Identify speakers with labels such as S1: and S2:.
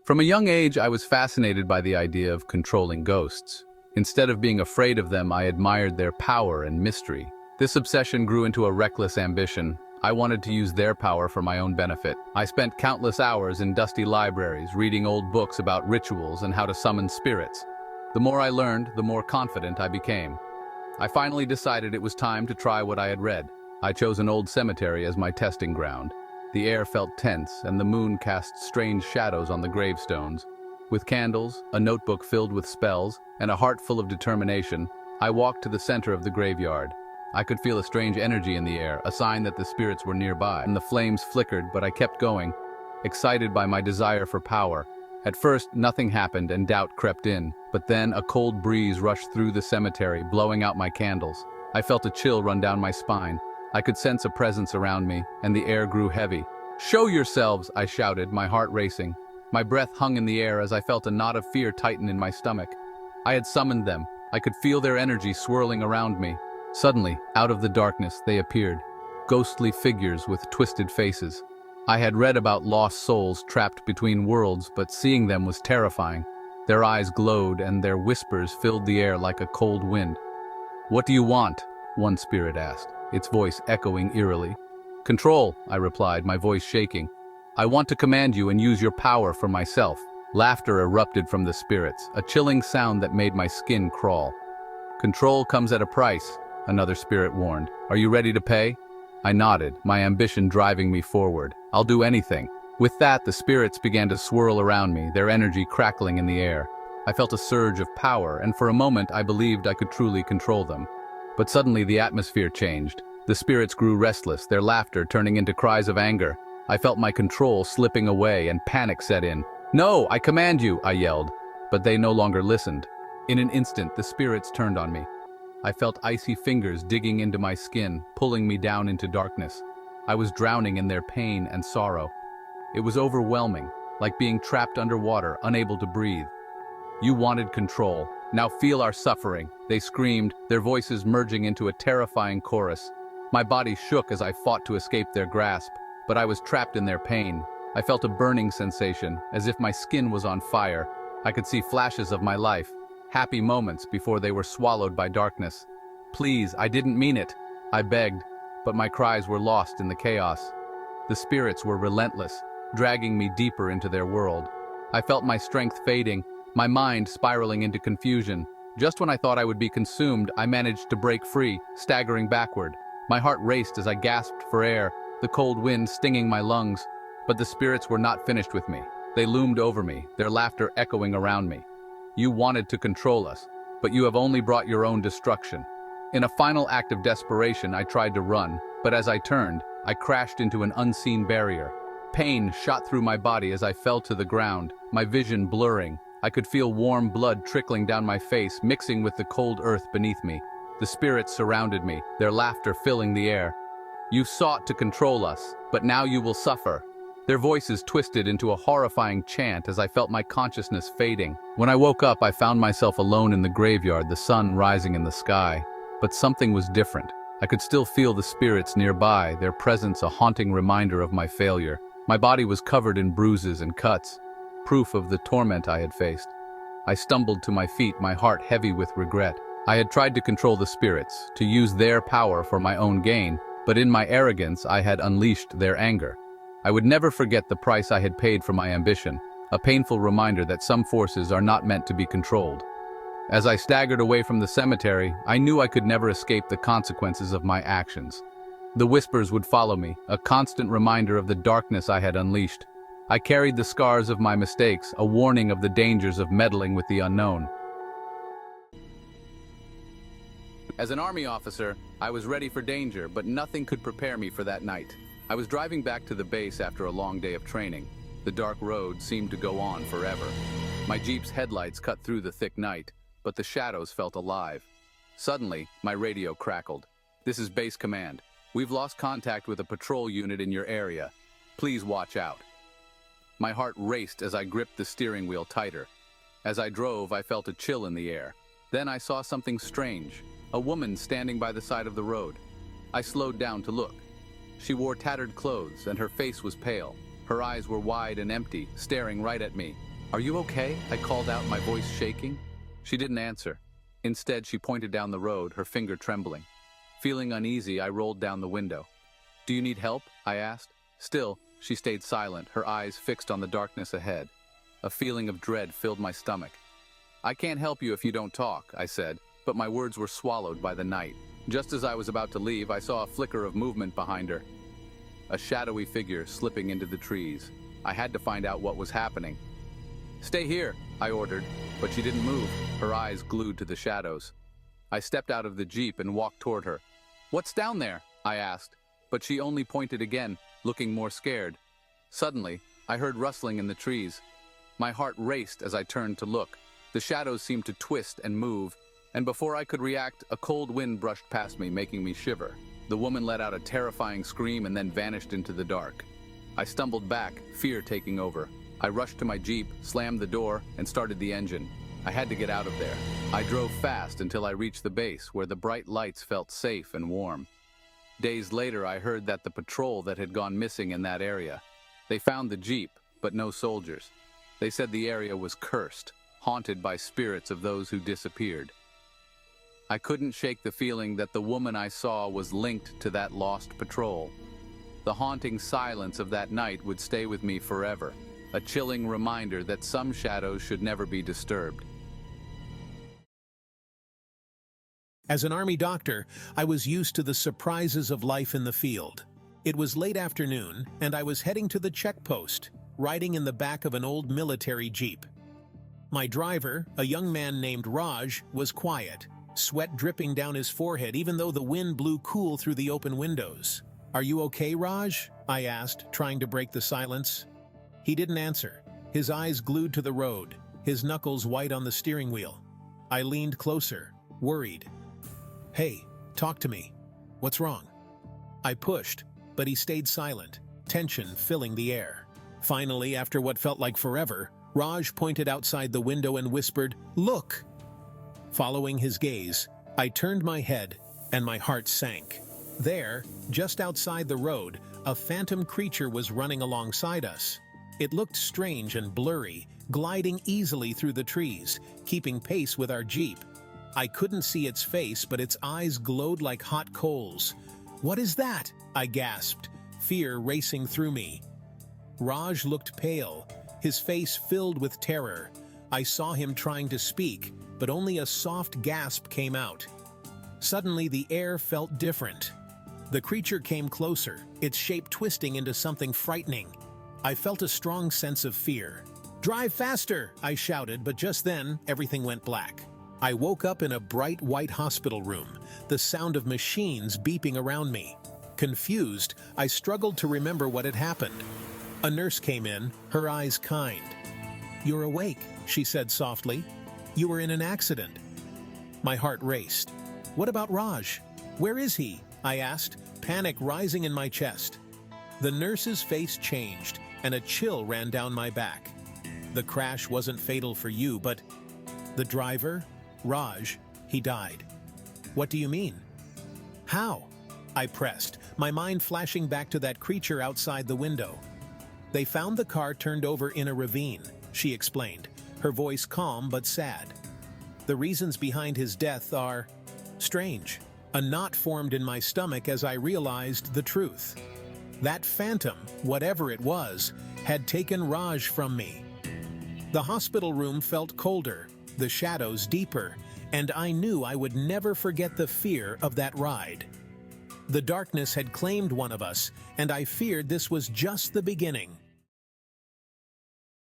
S1: From a young age, I was fascinated by the idea of controlling ghosts. Instead of being afraid of them, I admired their power and mystery. This obsession grew into a reckless ambition. I wanted to use their power for my own benefit. I spent countless hours in dusty libraries, reading old books about rituals and how to summon spirits. The more I learned, the more confident I became. I finally decided it was time to try what I had read. I chose an old cemetery as my testing ground. The air felt tense, and the moon cast strange shadows on the gravestones. With candles, a notebook filled with spells, and a heart full of determination, I walked to the center of the graveyard. I could feel a strange energy in the air, a sign that the spirits were nearby. And the flames flickered, but I kept going, excited by my desire for power. At first, nothing happened and doubt crept in, but then a cold breeze rushed through the cemetery, blowing out my candles. I felt a chill run down my spine. I could sense a presence around me, and the air grew heavy. "Show yourselves!" I shouted, my heart racing. My breath hung in the air as I felt a knot of fear tighten in my stomach. I had summoned them. I could feel their energy swirling around me. Suddenly, out of the darkness, they appeared, ghostly figures with twisted faces. I had read about lost souls trapped between worlds, but seeing them was terrifying. Their eyes glowed, and their whispers filled the air like a cold wind. "What do you want?" one spirit asked, its voice echoing eerily. "Control," I replied, my voice shaking. "I want to command you and use your power for myself." Laughter erupted from the spirits, a chilling sound that made my skin crawl. "Control comes at a price," another spirit warned. "Are you ready to pay?" I nodded, my ambition driving me forward. "I'll do anything." With that, the spirits began to swirl around me, their energy crackling in the air. I felt a surge of power, and for a moment I believed I could truly control them. But suddenly the atmosphere changed. The spirits grew restless, their laughter turning into cries of anger. I felt my control slipping away and panic set in. "No, I command you!" I yelled. But they no longer listened. In an instant, the spirits turned on me. I felt icy fingers digging into my skin, pulling me down into darkness. I was drowning in their pain and sorrow. It was overwhelming, like being trapped underwater, unable to breathe. "You wanted control. Now feel our suffering," they screamed, their voices merging into a terrifying chorus. My body shook as I fought to escape their grasp, but I was trapped in their pain. I felt a burning sensation, as if my skin was on fire. I could see flashes of my life, happy moments before they were swallowed by darkness. "Please, I didn't mean it," I begged, but my cries were lost in the chaos. The spirits were relentless, dragging me deeper into their world. I felt my strength fading, my mind spiraling into confusion. Just when I thought I would be consumed, I managed to break free, staggering backward. My heart raced as I gasped for air, the cold wind stinging my lungs. But the spirits were not finished with me. They loomed over me, their laughter echoing around me. "You wanted to control us, but you have only brought your own destruction." In a final act of desperation, I tried to run, but as I turned, I crashed into an unseen barrier. Pain shot through my body as I fell to the ground, my vision blurring. I could feel warm blood trickling down my face, mixing with the cold earth beneath me. The spirits surrounded me, their laughter filling the air. "You sought to control us, but now you will suffer." Their voices twisted into a horrifying chant as I felt my consciousness fading. When I woke up, I found myself alone in the graveyard, the sun rising in the sky. But something was different. I could still feel the spirits nearby, their presence a haunting reminder of my failure. My body was covered in bruises and cuts, proof of the torment I had faced. I stumbled to my feet, my heart heavy with regret. I had tried to control the spirits, to use their power for my own gain, but in my arrogance I had unleashed their anger. I would never forget the price I had paid for my ambition, a painful reminder that some forces are not meant to be controlled. As I staggered away from the cemetery, I knew I could never escape the consequences of my actions. The whispers would follow me, a constant reminder of the darkness I had unleashed. I carried the scars of my mistakes, a warning of the dangers of meddling with the unknown. As an army officer, I was ready for danger, but nothing could prepare me for that night. I was driving back to the base after a long day of training. The dark road seemed to go on forever. My Jeep's headlights cut through the thick night, but the shadows felt alive. Suddenly, my radio crackled. "This is Base Command. We've lost contact with a patrol unit in your area. Please watch out." My heart raced as I gripped the steering wheel tighter. As I drove, I felt a chill in the air. Then I saw something strange, a woman standing by the side of the road. I slowed down to look. She wore tattered clothes, and her face was pale. Her eyes were wide and empty, staring right at me. "Are you okay?" I called out, my voice shaking. She didn't answer. Instead, she pointed down the road, her finger trembling. Feeling uneasy, I rolled down the window. "Do you need help?" I asked. Still, she stayed silent, her eyes fixed on the darkness ahead. A feeling of dread filled my stomach. "I can't help you if you don't talk," I said, but my words were swallowed by the night. Just as I was about to leave, I saw a flicker of movement behind her. A shadowy figure slipping into the trees. I had to find out what was happening. "Stay here," I ordered, but she didn't move, her eyes glued to the shadows. I stepped out of the Jeep and walked toward her. "What's down there?" I asked, but she only pointed again, looking more scared. Suddenly, I heard rustling in the trees. My heart raced as I turned to look. The shadows seemed to twist and move, and before I could react, a cold wind brushed past me, making me shiver. The woman let out a terrifying scream and then vanished into the dark. I stumbled back, fear taking over. I rushed to my Jeep, slammed the door, and started the engine. I had to get out of there. I drove fast until I reached the base, where the bright lights felt safe and warm. Days later, I heard that the patrol that had gone missing in that area. They found the Jeep, but no soldiers. They said the area was cursed, haunted by spirits of those who disappeared. I couldn't shake the feeling that the woman I saw was linked to that lost patrol. The haunting silence of that night would stay with me forever, a chilling reminder that some shadows should never be disturbed.
S2: As an Army doctor, I was used to the surprises of life in the field. It was late afternoon, and I was heading to the checkpost, riding in the back of an old military Jeep. My driver, a young man named Raj, was quiet, sweat dripping down his forehead even though the wind blew cool through the open windows. "Are you okay, Raj?" I asked, trying to break the silence. He didn't answer, his eyes glued to the road, his knuckles white on the steering wheel. I leaned closer, worried. "Hey, talk to me. What's wrong?" I pushed, but he stayed silent, tension filling the air. Finally, after what felt like forever, Raj pointed outside the window and whispered, "Look!" Following his gaze, I turned my head, and my heart sank. There, just outside the road, a phantom creature was running alongside us. It looked strange and blurry, gliding easily through the trees, keeping pace with our Jeep. I couldn't see its face, but its eyes glowed like hot coals. "What is that?" I gasped, fear racing through me. Raj looked pale, his face filled with terror. I saw him trying to speak, but only a soft gasp came out. Suddenly, the air felt different. The creature came closer, its shape twisting into something frightening. I felt a strong sense of fear. "Drive faster!" I shouted, but just then, everything went black. I woke up in a bright white hospital room, the sound of machines beeping around me. Confused, I struggled to remember what had happened. A nurse came in, her eyes kind. "You're awake," she said softly. "You were in an accident." My heart raced. "What about Raj? Where is he?" I asked, panic rising in my chest. The nurse's face changed, and a chill ran down my back. "The crash wasn't fatal for you, but the driver, Raj, he died." "What do you mean?" "How?" I pressed, my mind flashing back to that creature outside the window. "They found the car turned over in a ravine," she explained, her voice calm but sad. "The reasons behind his death are strange." A knot formed in my stomach as I realized the truth. That phantom, whatever it was, had taken Raj from me. The hospital room felt colder, the shadows deeper, and I knew I would never forget the fear of that ride. The darkness had claimed one of us, and I feared this was just the beginning.